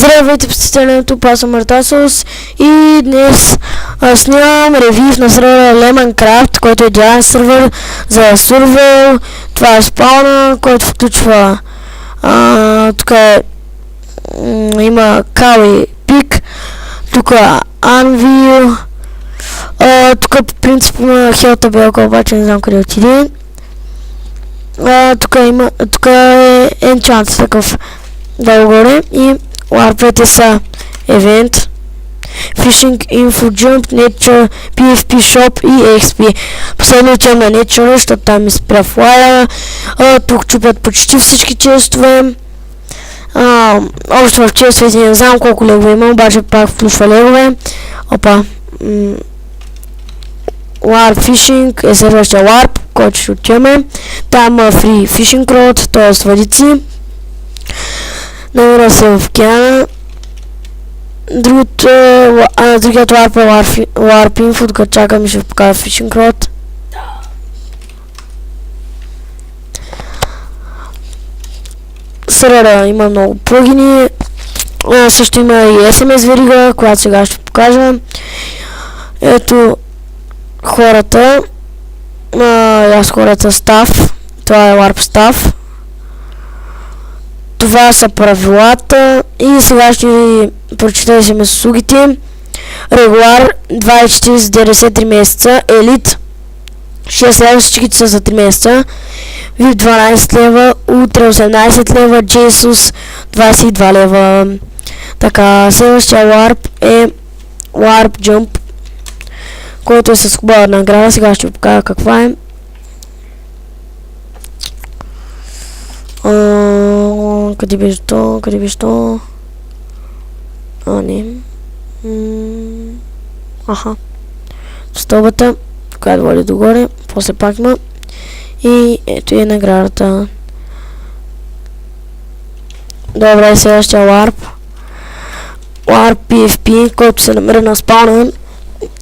Здравейте, посетители на YouTube, аз съм Мартасос и днес снимам ревив на сервера Lemoncraft, който е идеален сервер за survival. Това е спауна, който включва тук има кал и пик, тук Anvil, тук по принцип има хел табелка, обаче не знам къде отиде. Тук е enchant такъв долу-горе и ларпете са Event, Fishing, Info, Jump, Nature, PFP, Shop и XP. Последно учим на Nature, защото там ми спря флая. Тук чупят почти всички честове. Общо в честовете не знам колко легове има, обаче пак включва легове. Опа. Warp Fishing е следващия Warp, който ще отиваме. Там има Free Fishing Rod, т.е. въдици. Намира се в океана. Другият Warp е Warp Info, докато чакам и ще покажа Fishing Rod. Сервера има много плагини. Също има и SMS верига, която сега ще покажа. Ето хората. Аз хората Staff. Това е Warp Staff. Това са правилата и сега ще ви прочета SMS услугите. Регулар 24 за 93 месеца, Елит 6 лева, всичките са за 3 месеца, VIP 12 лева, Утре 18 лева, Jesus 22 лева. Така, следващия Warp е Warp Jump, който е с хубава награда. Сега ще ви покажа каква е. Къде беше то? Къде беше то? Не. Аха. Стълбата, която води догоре. После пак има. И ето е наградата. Добре, следващия Warp. Warp PFP, който се намира на спауна.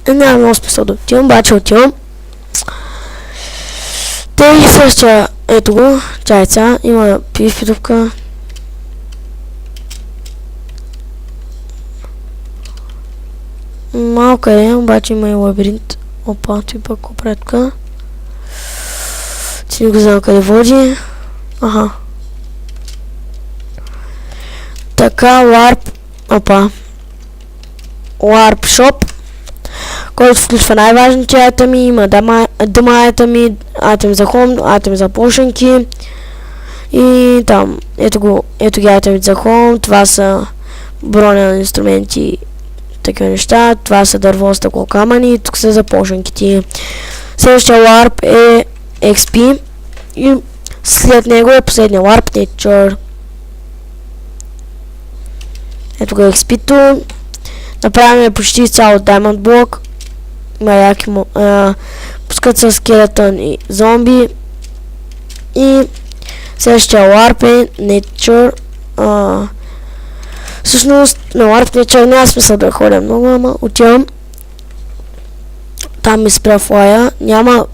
Няма много смисъл да отивам, обаче отивам. Те и същия, ето го, чайца, има PFP тупка. Малка е, обаче има и лабиринт. Опа, той пък опретка. Ти не го знам къде води. Аха. Така, Warp. Опа. Warp Shop, който включва най-важните айтеми. Има дама айтеми, айтеми за хом, айтеми за пошенки. И там, ето ги айтеми за хом. Това са броня инструменти, такива неща. Това са дърво, стъкло, камъни. Тук са за пошенките. Следващия Warp е XP. И след него е последния Warp Nature. Ето го XP-то. Направим почти цял Diamond блок. Има яки пускат се скелетън и зомби. И следващия Warp е Nature. Всъщност на Warp Nature няма смисъл да ходя много, ама отивам. Там ми спря флая. Няма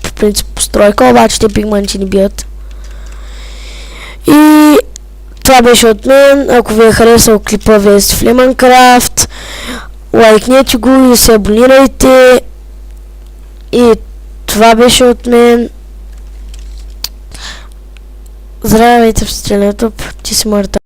по принцип постройка, обаче те пигменти ни бият. И това беше от мен. Ако ви е харесал клипа, влезте в Lemoncraft, лайкнете го и се абонирайте. И това беше от мен. Здравейте в YouTube, ти си Марта.